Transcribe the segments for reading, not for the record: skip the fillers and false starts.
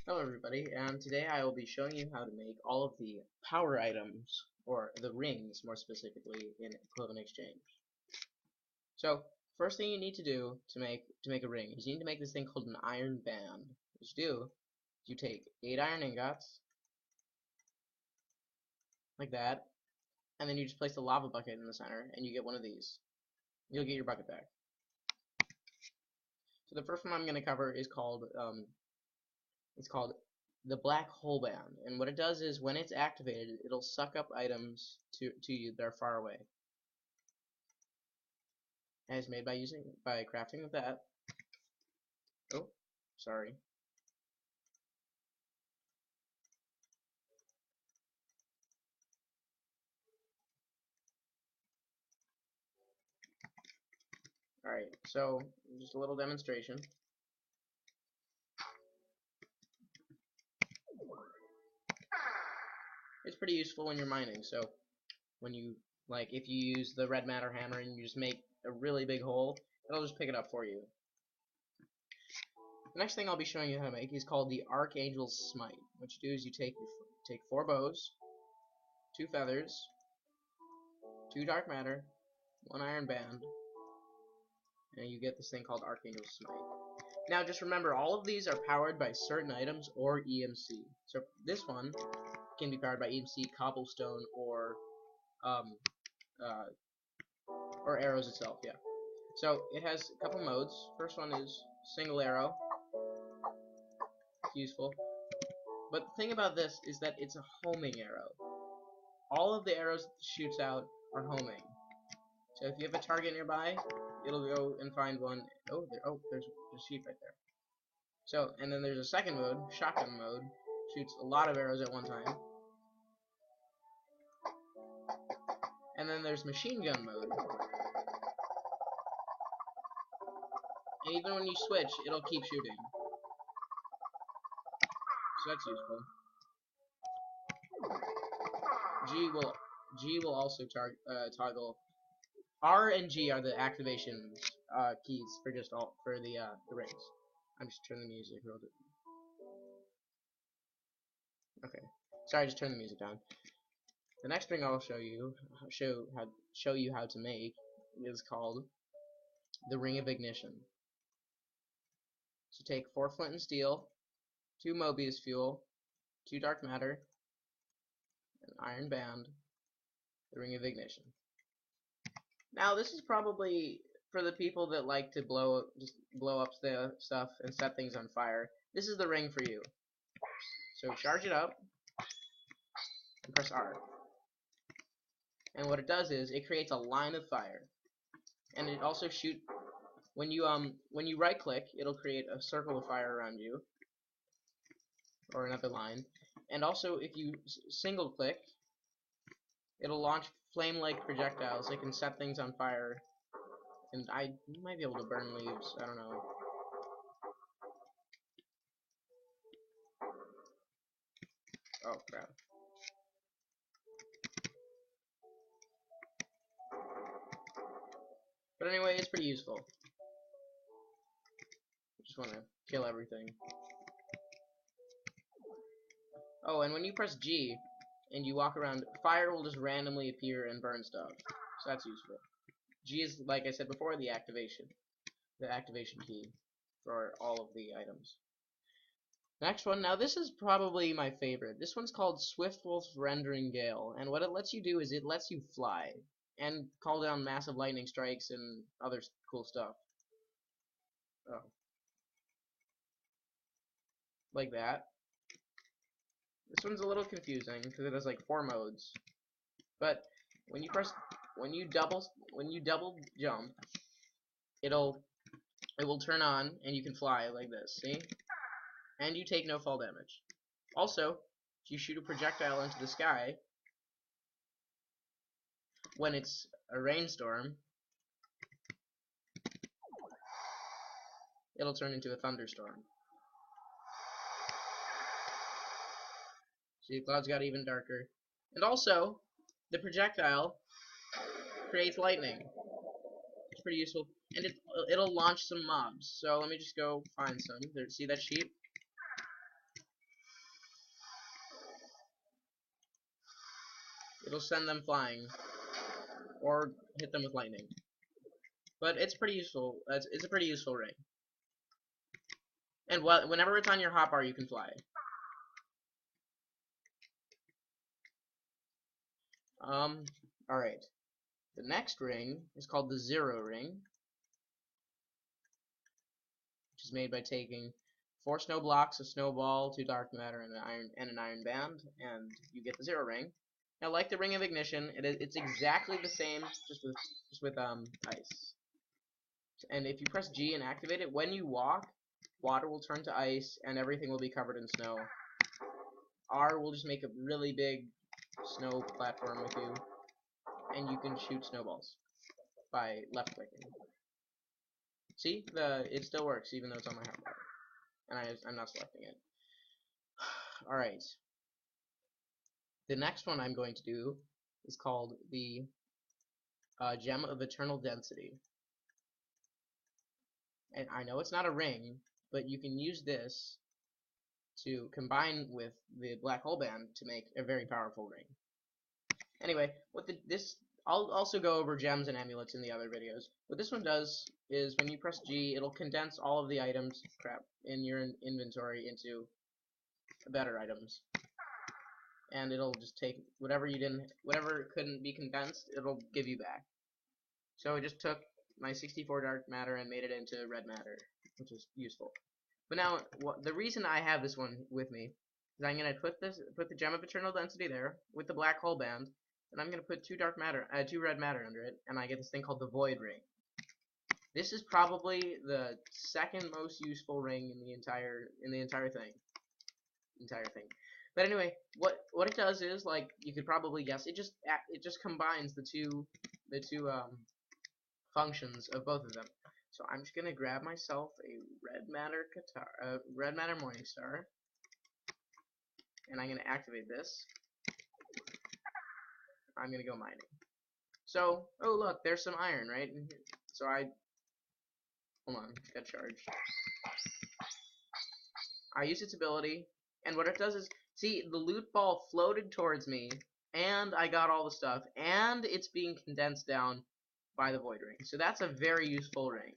Hello everybody, and today I will be showing you how to make all of the power items, or the rings more specifically, in Equivalent Exchange. So, first thing you need to do to make a ring is you need to make this thing called an iron band. What you do is you take 8 iron ingots, like that, and then you just place the lava bucket in the center, and you get one of these. You'll get your bucket back. So the first one I'm going to cover is called the black hole band, and what it does is when it's activated, it'll suck up items to you that are far away. And it's made by crafting with that. Oh, sorry. Alright, so just a little demonstration. It's pretty useful when you're mining, so when you, if you use the red matter hammer and you just make a really big hole, it'll just pick it up for you. The next thing I'll be showing you how to make is called the Arcane Smite. What you do is you take 4 bows, 2 feathers, 2 dark matter, 1 iron band, and you get this thing called Arcane Smite. Now just remember, all of these are powered by certain items or EMC. So this one can be powered by EMC, cobblestone, or arrows itself, yeah. So it has a couple modes. First one is single arrow. It's useful. But the thing about this is that it's a homing arrow. All of the arrows it shoots out are homing. So if you have a target nearby, it'll go and find one. There's a sheep right there. So, and then there's a second mode, shotgun mode, shoots a lot of arrows at one time. And then there's machine gun mode. And even when you switch, it'll keep shooting. So that's useful. G will also toggle. R and G are the activation keys for the rings. I'm just turning the music real bit. Okay, sorry, just turn the music down. The next thing I'll show you how to make is called the Ring of Ignition. So take 4 flint and steel, 2 Mobius fuel, 2 dark matter, an iron band, the Ring of Ignition. Now this is probably for the people that like to just blow up the stuff and set things on fire. This is the ring for you. So charge it up and press R. And what it does is it creates a line of fire. And it also when you right click, it'll create a circle of fire around you, or another line. And also if you single click, it'll launch flame-like projectiles that can set things on fire. And you might be able to burn leaves, I don't know. Oh crap. But anyway, it's pretty useful. Just want to kill everything. Oh, and when you press G and you walk around, fire will just randomly appear and burn stuff. So that's useful. G is, like I said before, the activation key for all of the items. Next one, now this is probably my favorite. This one's called Swift Wolf's Rendering Gale, and what it lets you do is it lets you fly and call down massive lightning strikes and other cool stuff. Oh. Like that. This one's a little confusing because it has like 4 modes. But when you double jump, it will turn on and you can fly like this, see? And you take no fall damage. Also, if you shoot a projectile into the sky when it's a rainstorm, it'll turn into a thunderstorm. See, the clouds got even darker. And also, the projectile creates lightning. It's pretty useful. And it'll launch some mobs. So let me just go find some. See that sheep? it'll send them flying, or hit them with lightning. But it's pretty useful. It's a pretty useful ring. And whenever it's on your hotbar, you can fly. Alright. The next ring is called the Zero Ring, which is made by taking 4 snow blocks, a snowball, 2 dark matter, and an iron band, and you get the Zero Ring. Now, like the Ring of Ignition, it's exactly the same, just with ice. And if you press G and activate it, when you walk, water will turn to ice, and everything will be covered in snow. R will just make a really big snow platform with you, and you can shoot snowballs by left clicking. See, it still works even though it's on my hotbar, and I'm not selecting it. All right. The next one I'm going to do is called the Gem of Eternal Density. And I know it's not a ring, but you can use this to combine with the black hole band to make a very powerful ring. Anyway, I'll also go over gems and amulets in the other videos. What this one does is when you press G, it'll condense all of the items in your inventory into better items. And it'll just take whatever couldn't be condensed, it'll give you back. So it just took my 64 dark matter and made it into red matter, which is useful. But now, the reason I have this one with me is I'm gonna put the Gem of Eternal Density there with the black hole band, and I'm gonna put 2 red matter under it, and I get this thing called the Void Ring. This is probably the second most useful ring in the entire thing. But anyway, what it does is, like you could probably guess, it just combines the two functions of both of them. So I'm just gonna grab myself a red matter Morningstar, and I'm gonna activate this. I'm gonna go mining. So, oh look, there's some iron, right? So hold on, got charged. I use its ability, and what it does is, see, the loot ball floated towards me, and I got all the stuff, and it's being condensed down by the Void Ring. So that's a very useful ring.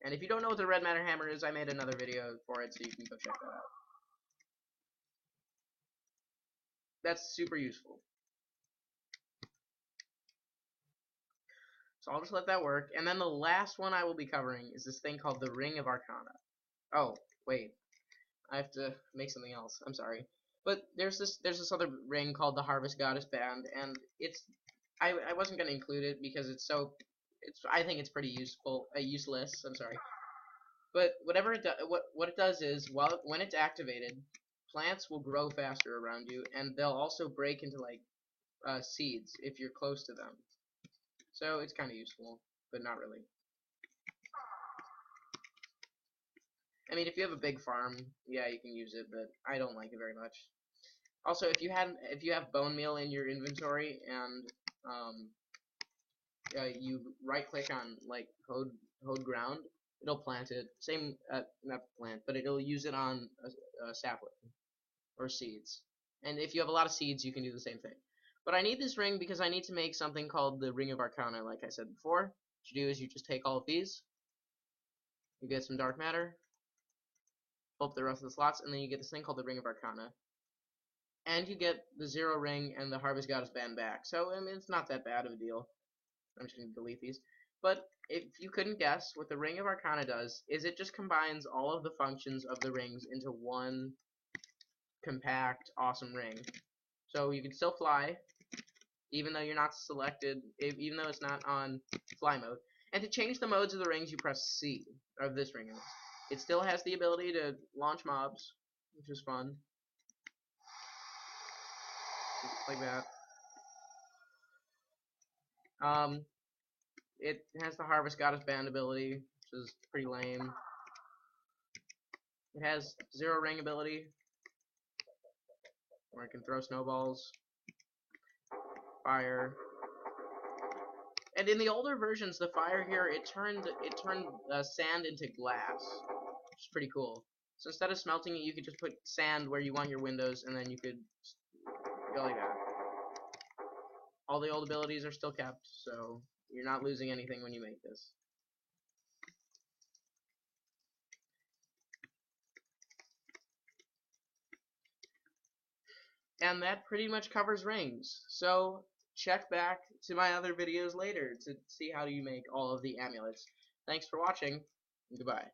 And if you don't know what the red matter hammer is, I made another video for it, so you can go check that out. That's super useful. So I'll just let that work. And then the last one I will be covering is this thing called the Ring of Arcana. Oh, wait. I have to make something else. I'm sorry. But there's this other ring called the Harvest Goddess Band, and I wasn't gonna include it because I think it's pretty useless. I'm sorry. But what it does is, when it's activated, plants will grow faster around you, and they'll also break into like seeds if you're close to them. So it's kind of useful, but not really. I mean, if you have a big farm, yeah, you can use it, but I don't like it very much. Also, if you have bone meal in your inventory and you right click on like hoed ground, it'll plant it. Same, not plant, but it'll use it on a sapling or seeds. And if you have a lot of seeds, you can do the same thing. But I need this ring because I need to make something called the Ring of Arcana, like I said before. What you do is you just take all of these, you get some dark matter, pull up the rest of the slots, and then you get this thing called the Ring of Arcana. And you get the Zero Ring and the Harvest Goddess Band back. So, I mean, it's not that bad of a deal. I'm just going to delete these. But if you couldn't guess, what the Ring of Arcana does is it just combines all of the functions of the rings into one compact, awesome ring. So you can still fly, even though you're not selected, even though it's not on fly mode. And to change the modes of the rings, you press C, of this ring. It still has the ability to launch mobs, which is fun. Like that. It has the Harvest Goddess Band ability, which is pretty lame. It has Zero Ring ability, where it can throw snowballs, fire. And in the older versions, the fire here, it turned sand into glass, which is pretty cool. So instead of smelting it, you could just put sand where you want your windows, and then you could go like that. All the old abilities are still kept, so you're not losing anything when you make this. And that pretty much covers rings. So check back to my other videos later to see how you make all of the amulets. Thanks for watching, and goodbye.